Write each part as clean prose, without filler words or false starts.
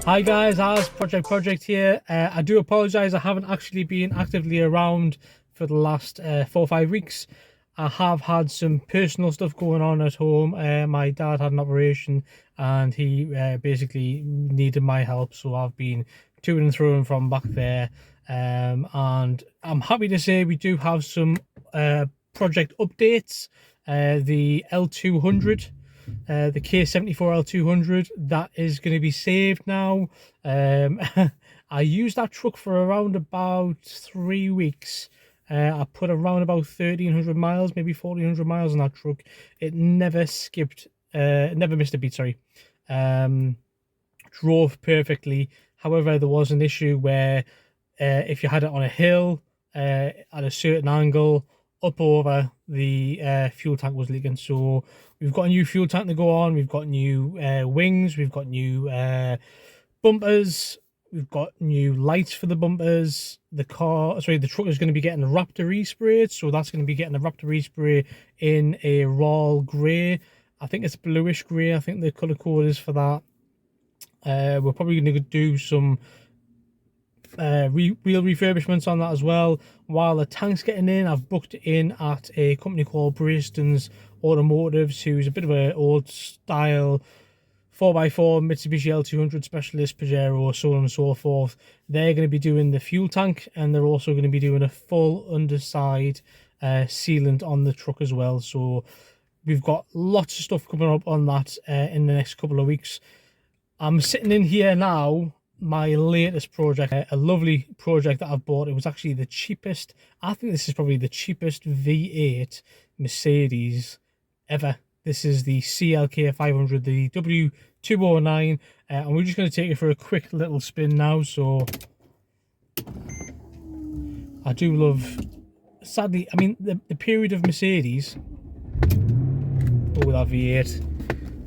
Hi guys, as Project here. I do apologise, I haven't actually been actively around for the last 4 or 5 weeks. I have had some personal stuff going on at home. My dad had an operation and he basically needed my help, so I've been to and through and from back there. And I'm happy to say we do have some project updates. The L200, the K74 L200, that is going to be saved now. I used that truck for around about 3 weeks. I put around about 1,300 miles, maybe 1,400 miles on that truck. It never skipped, never missed a beat, sorry. Drove perfectly. However, there was an issue where if you had it on a hill at a certain angle, up over, the fuel tank was leaking. So we've got a new fuel tank to go on. We've got new wings. We've got new bumpers. We've got new lights for the bumpers. The truck is going to be getting the Raptor respray, so that's going to be getting the Raptor respray in a raw grey. I think it's bluish grey. I think the colour code is for that. We're probably going to do some wheel refurbishments on that as well. While the tank's getting in, I've booked in at a company called Bristons Automotives, who's a bit of an old style 4x4 Mitsubishi L200 specialist, Pajero, so on and so forth. They're going to be doing the fuel tank, and they're also going to be doing a full underside sealant on the truck as well. So we've got lots of stuff coming up on that in the next couple of weeks. I'm sitting in here now, my latest project, a lovely project that I've bought. It was actually the cheapest. I think this is probably the cheapest V8 Mercedes ever. This is the CLK500, the w209, and we're just going to take it for a quick little spin now. So I do love, sadly, I mean, the period of Mercedes. Oh, that V8.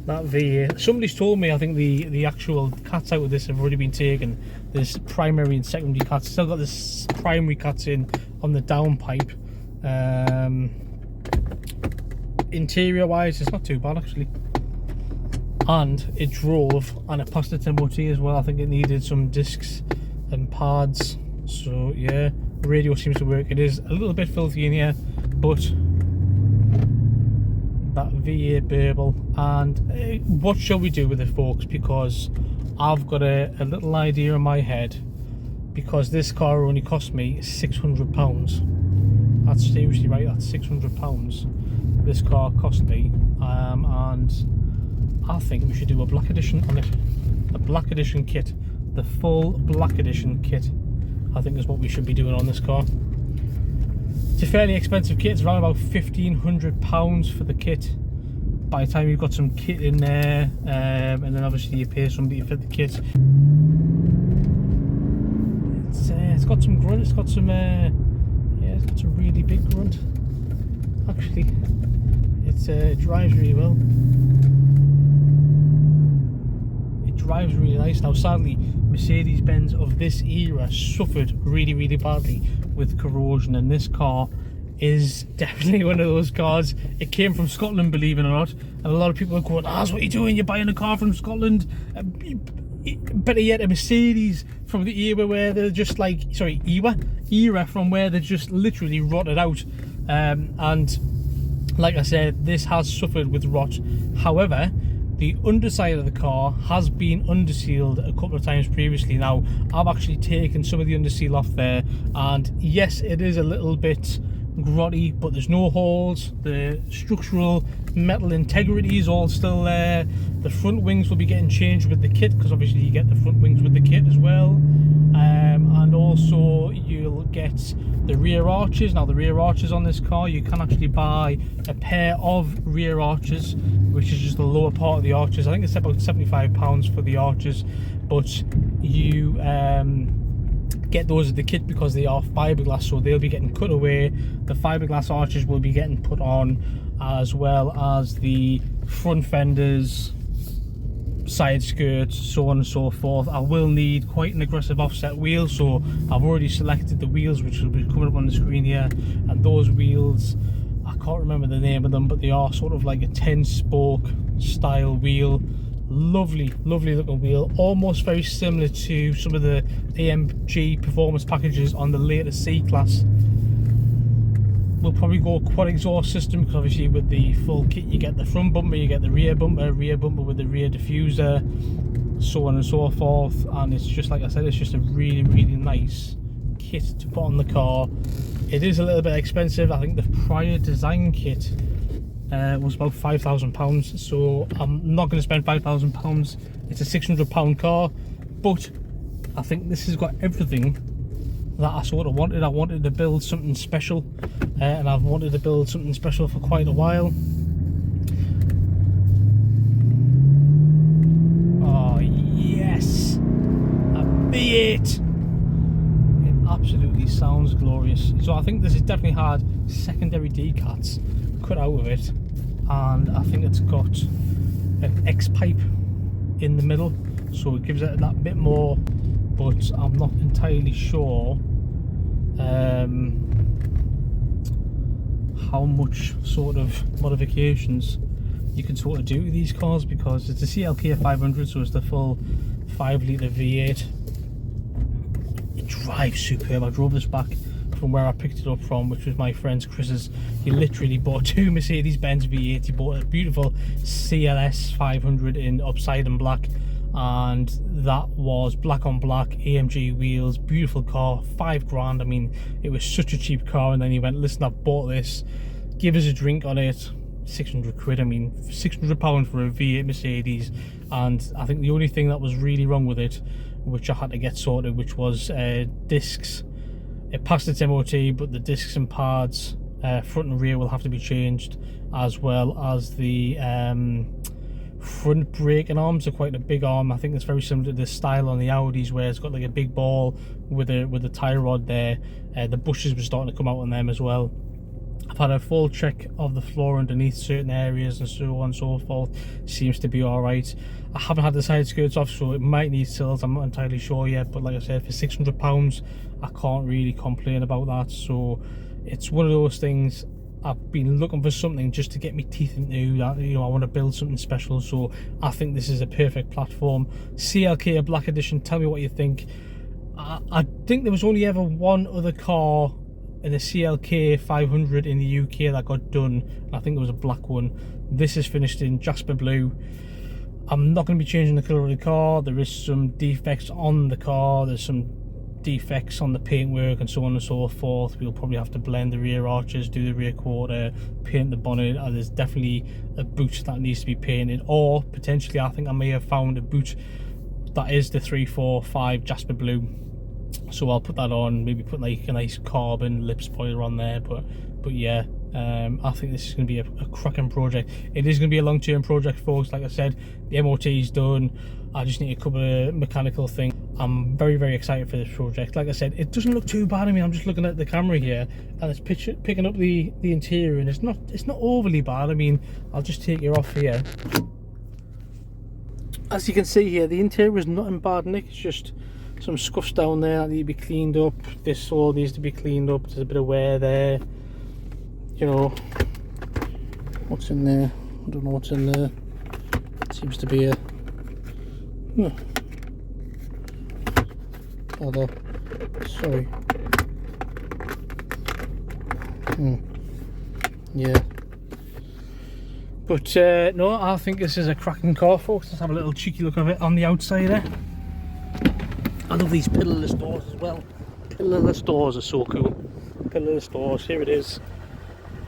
That V8. Somebody's told me, I think the actual cats out of this have already been taken. There's primary and secondary cats. Still got this primary cats in on the downpipe. Interior wise, it's not too bad actually. And it drove, and it passed its MOT as well. I think it needed some discs and pads. So yeah, the radio seems to work. It is a little bit filthy in here, but that V8 burble. And what shall we do with it, folks? Because I've got a little idea in my head, because this car only cost me £600. That's seriously right, that's £600 this car cost me. And I think we should do a black edition on it. A black edition kit, the full black edition kit, I think is what we should be doing on this car. It's a fairly expensive kit. It's around about £1,500 for the kit. By the time you've got some kit in there, and then obviously you pay somebody to fit the kit. It's got some grunt. It's got some yeah, it's got some really big grunt. Actually, it drives really well. It drives really nice. Now, sadly, Mercedes-Benz of this era suffered really, really badly with corrosion, and this car is definitely one of those cars. It came from Scotland, believe it or not, and a lot of people are going, "That's what you're doing, you're buying a car from Scotland." Better yet, a Mercedes from the era where they're just like, sorry, era from where they're just literally rotted out. And like I said, this has suffered with rot. However, the underside of the car has been undersealed a couple of times previously. Now, I've actually taken some of the underseal off there, and yes, it is a little bit grotty, but there's no holes. The structural metal integrity is all still there. The front wings will be getting changed with the kit, because obviously you get the front wings with the kit as well. And also you'll get the rear arches. Now, the rear arches on this car, you can actually buy a pair of rear arches, which is just the lower part of the arches. I think it's about £75 for the arches, but you get those as the kit because they are fiberglass, so they'll be getting cut away. The fiberglass arches will be getting put on, as well as the front fenders, side skirts, so on and so forth. I will need quite an aggressive offset wheel, so I've already selected the wheels, which will be coming up on the screen here. And those wheels, I can't remember the name of them, but they are sort of like a 10 spoke style wheel. Lovely looking wheel, almost very similar to some of the AMG performance packages on the later C-Class. We'll probably go quad exhaust system, because obviously with the full kit you get the front bumper, you get the rear bumper with the rear diffuser, so on and so forth. And it's just, like I said, it's just a really nice kit to put on the car. It is a little bit expensive. I think the prior design kit was about £5,000, so I'm not going to spend £5,000. It's a £600 car, but I think this has got everything that I sort of wanted. I wanted to build something special, and I've wanted to build something special for quite a while. Oh yes, a V8. It absolutely sounds glorious. So I think this has definitely had secondary decats cut out of it, and I think it's got an X pipe in the middle, so it gives it that bit more, but I'm not entirely sure how much sort of modifications you can sort of do to these cars, because it's a CLK500, so it's the full 5-litre V8. It drives superb. I drove this back from where I picked it up from, which was my friend's Chris's. He literally bought 2 Mercedes-Benz V8. He bought a beautiful CLS 500 in upside and black, and that was black on black, AMG wheels, beautiful car, £5 grand. I mean, it was such a cheap car. And then he went, listen, I've bought this, give us a drink on it. 600 quid. I mean, £600 for a V8 Mercedes. And I think the only thing that was really wrong with it, which I had to get sorted, which was discs. It passed its MOT, but the discs and pads, front and rear, will have to be changed, as well as the front braking arms are quite a big arm. I think it's very similar to the style on the Audis, where it's got like a big ball with a tie rod there. The bushes were starting to come out on them as well. I've had a full check of the floor underneath certain areas and so on and so forth. Seems to be alright. I haven't had the side skirts off, so it might need sills. I'm not entirely sure yet, but like I said, for £600 I can't really complain about that. So it's one of those things. I've been looking for something just to get my teeth into that, you know. I want to build something special, so I think this is a perfect platform. CLK Black Edition, tell me what you think. I think there was only ever one other car in the CLK500 in the UK that got done. I think it was a black one. This is finished in Jasper Blue. I'm not going to be changing the colour of the car. There is some defects on the car. There's some defects on the paintwork and so on and so forth. We'll probably have to blend the rear arches, do the rear quarter, paint the bonnet. There's definitely a boot that needs to be painted, or potentially I think I may have found a boot that is the 345 Jasper Blue. So I'll put that on, maybe put like a nice carbon lip spoiler on there. But yeah, I think this is going to be a cracking project. It is going to be a long-term project, folks. Like I said, the MOT is done. I just need a couple of mechanical things. I'm very excited for this project. Like I said, it doesn't look too bad. I mean, I'm just looking at the camera here, and it's picking up the interior, and it's not overly bad. I mean, I'll just take you off here. As you can see here, the interior is not in bad nick. It's just some scuffs down there that need to be cleaned up. This all needs to be cleaned up. There's a bit of wear there. You know, what's in there? I don't know what's in there. It seems to be a although, sorry. Yeah. But no, I think this is a cracking car, folks. Let's have a little cheeky look of it on the outside there. I love these pillarless doors as well. Pillarless doors are so cool. Pillarless doors, here it is.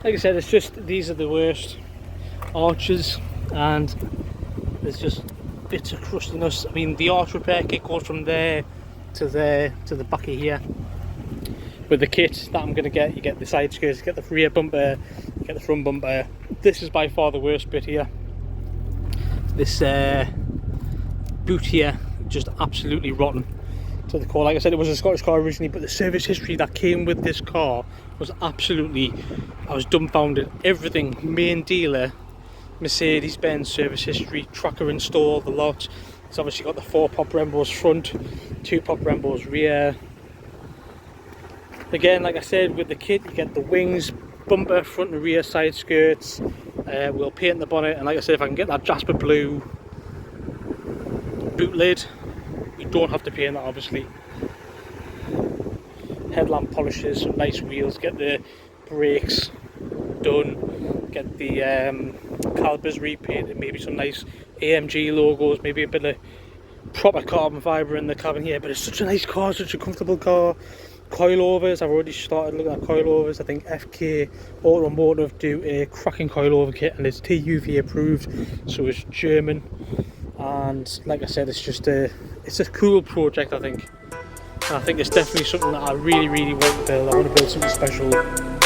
Like I said, it's just, these are the worst arches, and there's just bits of crustiness. I mean, the arch repair kit goes from there to the back of here. With the kit that I'm going to get, you get the side skirts, you get the rear bumper, you get the front bumper. This is by far the worst bit here. This boot here, just absolutely rotten to the core. Like I said, it was a Scottish car originally, but the service history that came with this car was absolutely, I was dumbfounded. Everything, main dealer, Mercedes-Benz service history, tracker installed, the lot. It's obviously got the 4 pop Brembos front, 2 pop Brembos rear. Again, like I said, with the kit you get the wings, bumper, front and rear side skirts. We'll paint the bonnet, and like I said, if I can get that Jasper Blue boot lid. You don't have to paint that, obviously. Headlamp polishes, some nice wheels, get the brakes done, get the calipers repainted, maybe some nice AMG logos, maybe a bit of proper carbon fibre in the cabin here. But it's such a nice car, such a comfortable car. Coilovers, I've already started looking at coilovers. I think FK Automotive do a cracking coilover kit, and it's TUV approved, so it's German. And like I said, it's a cool project, I think. And I think it's definitely something that I really want to build. I want to build something special.